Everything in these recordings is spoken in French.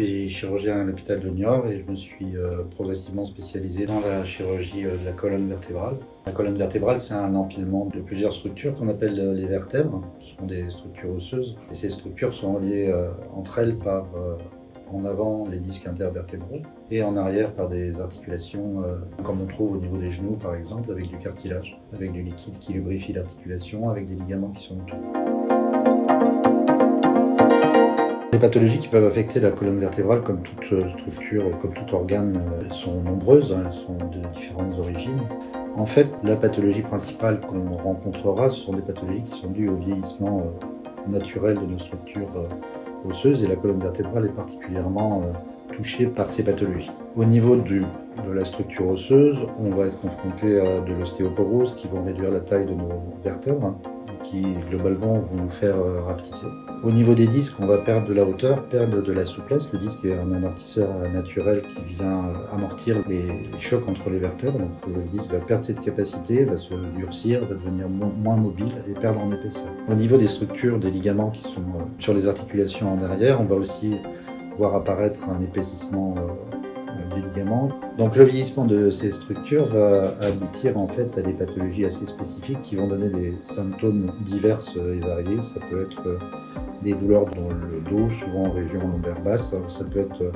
suis chirurgien à l'hôpital de Niort et je me suis progressivement spécialisé dans la chirurgie de la colonne vertébrale. La colonne vertébrale, c'est un empilement de plusieurs structures qu'on appelle les vertèbres. Ce sont des structures osseuses et ces structures sont liées entre elles par en avant les disques intervertébraux et en arrière par des articulations comme on trouve au niveau des genoux par exemple, avec du cartilage, avec du liquide qui lubrifie l'articulation, avec des ligaments qui sont autour. Les pathologies qui peuvent affecter la colonne vertébrale, comme toute structure, comme tout organe, sont nombreuses, elles sont de différentes origines. En fait, la pathologie principale qu'on rencontrera, ce sont des pathologies qui sont dues au vieillissement naturel de nos structures osseuses, et la colonne vertébrale est particulièrement touchée par ces pathologies. Au niveau de la structure osseuse, on va être confronté à de l'ostéoporose qui vont réduire la taille de nos vertèbres, qui globalement vont nous faire rapetisser. Au niveau des disques, on va perdre de la hauteur, perdre de la souplesse. Le disque est un amortisseur naturel qui vient amortir les chocs entre les vertèbres. Donc le disque va perdre cette capacité, va se durcir, va devenir moins mobile et perdre en épaisseur. Au niveau des structures, des ligaments qui sont sur les articulations en derrière, on va aussi voir apparaître un épaississement des ligaments. Donc le vieillissement de ces structures va aboutir en fait à des pathologies assez spécifiques qui vont donner des symptômes divers et variés. Ça peut être des douleurs dans le dos, souvent en région lombaire basse. Ça peut être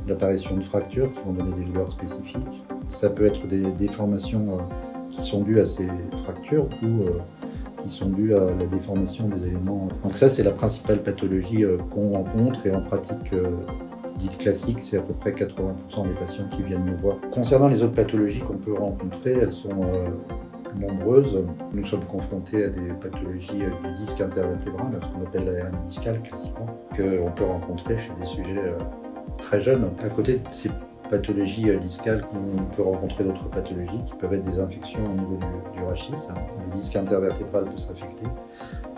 l'apparition de fractures qui vont donner des douleurs spécifiques. Ça peut être des déformations qui sont dues à ces fractures ou qui sont dues à la déformation des éléments. Donc ça, c'est la principale pathologie qu'on rencontre, et en pratique dite classique, c'est à peu près 80% des patients qui viennent nous voir. Concernant les autres pathologies qu'on peut rencontrer, elles sont nombreuses. Nous sommes confrontés à des pathologies du disque intervertébral, ce qu'on appelle la hernie discale classiquement, qu'on peut rencontrer chez des sujets très jeunes. À côté de ces pathologies discales, on peut rencontrer d'autres pathologies qui peuvent être des infections au niveau du rachis. Le disque intervertébral peut s'affecter.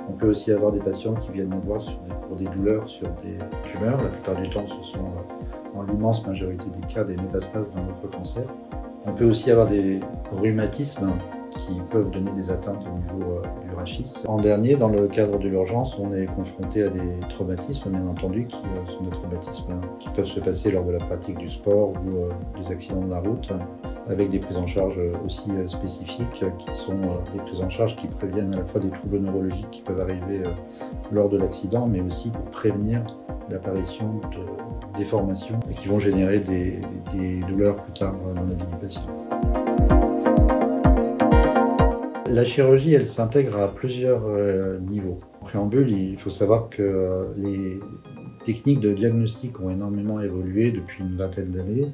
On peut aussi avoir des patients qui viennent nous voir pour des douleurs sur des tumeurs. La plupart du temps, ce sont dans l'immense majorité des cas des métastases dans notre cancer. On peut aussi avoir des rhumatismes qui peuvent donner des atteintes au niveau du rachis. En dernier, dans le cadre de l'urgence, on est confronté à des traumatismes, bien entendu, qui sont des traumatismes qui peuvent se passer lors de la pratique du sport ou des accidents de la route, avec des prises en charge aussi spécifiques, qui sont des prises en charge qui préviennent à la fois des troubles neurologiques qui peuvent arriver lors de l'accident, mais aussi pour prévenir l'apparition de déformations qui vont générer des douleurs plus tard dans la vie du patient. La chirurgie, elle s'intègre à plusieurs niveaux. En préambule, il faut savoir que les techniques de diagnostic ont énormément évolué depuis une vingtaine d'années,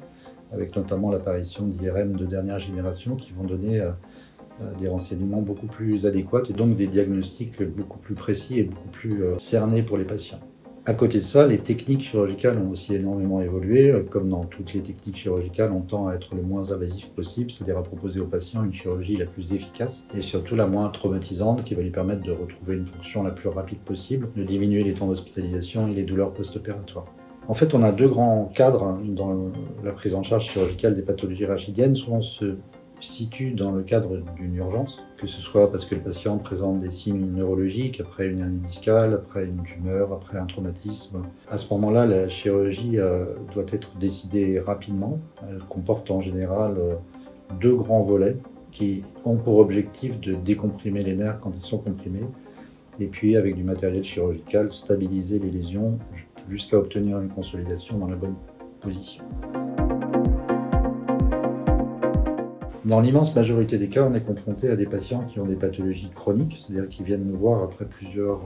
avec notamment l'apparition d'IRM de dernière génération qui vont donner des renseignements beaucoup plus adéquats et donc des diagnostics beaucoup plus précis et beaucoup plus cernés pour les patients. À côté de ça, les techniques chirurgicales ont aussi énormément évolué. Comme dans toutes les techniques chirurgicales, on tend à être le moins invasif possible, c'est-à-dire à proposer au patient une chirurgie la plus efficace et surtout la moins traumatisante, qui va lui permettre de retrouver une fonction la plus rapide possible, de diminuer les temps d'hospitalisation et les douleurs post-opératoires. En fait, on a deux grands cadres dans la prise en charge chirurgicale des pathologies rachidiennes. Soit on se situe dans le cadre d'une urgence, que ce soit parce que le patient présente des signes neurologiques, après une hernie discale, après une tumeur, après un traumatisme. À ce moment-là, la chirurgie doit être décidée rapidement. Elle comporte en général deux grands volets qui ont pour objectif de décomprimer les nerfs quand ils sont comprimés, et puis avec du matériel chirurgical, stabiliser les lésions jusqu'à obtenir une consolidation dans la bonne position. Dans l'immense majorité des cas, on est confronté à des patients qui ont des pathologies chroniques, c'est-à-dire qui viennent nous voir après plusieurs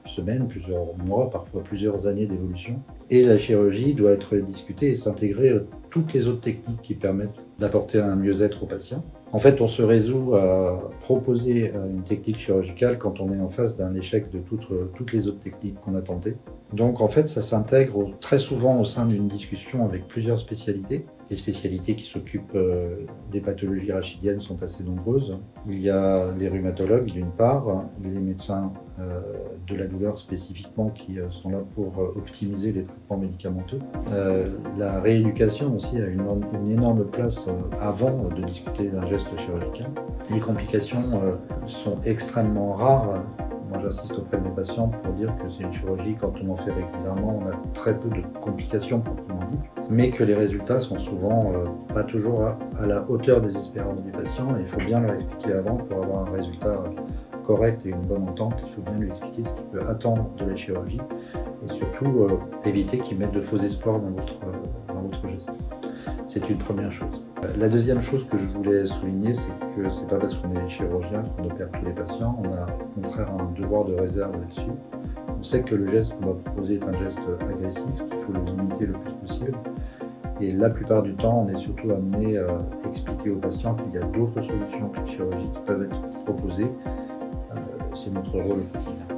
semaines, plusieurs mois, parfois plusieurs années d'évolution. Et la chirurgie doit être discutée et s'intégrer à toutes les autres techniques qui permettent d'apporter un mieux-être au patient. En fait, on se résout à proposer une technique chirurgicale quand on est en face d'un échec de toutes les autres techniques qu'on a tentées. Donc en fait, ça s'intègre très souvent au sein d'une discussion avec plusieurs spécialités. Les spécialités qui s'occupent des pathologies rachidiennes sont assez nombreuses. Il y a les rhumatologues d'une part, les médecins de la douleur spécifiquement qui sont là pour optimiser les traitements médicamenteux. La rééducation aussi a une énorme place avant de discuter d'un geste chirurgical. Les complications sont extrêmement rares Moi, j'insiste auprès de mes patients pour dire que c'est une chirurgie, quand on en fait régulièrement, on a très peu de complications proprement dites, mais que les résultats sont souvent pas toujours à la hauteur des espérances du patient. Et il faut bien leur expliquer avant pour avoir un résultat correct et une bonne entente. Il faut bien lui expliquer ce qu'il peut attendre de la chirurgie et surtout éviter qu'il mette de faux espoirs dans votre geste. C'est une première chose. La deuxième chose que je voulais souligner, c'est que c'est pas parce qu'on est chirurgien qu'on opère tous les patients. On a au contraire un devoir de réserve là-dessus. On sait que le geste qu'on va proposer est un geste agressif, qu'il faut le limiter le plus possible. Et la plupart du temps, on est surtout amené à expliquer aux patients qu'il y a d'autres solutions que la chirurgie qui peuvent être proposées. C'est notre rôle au quotidien.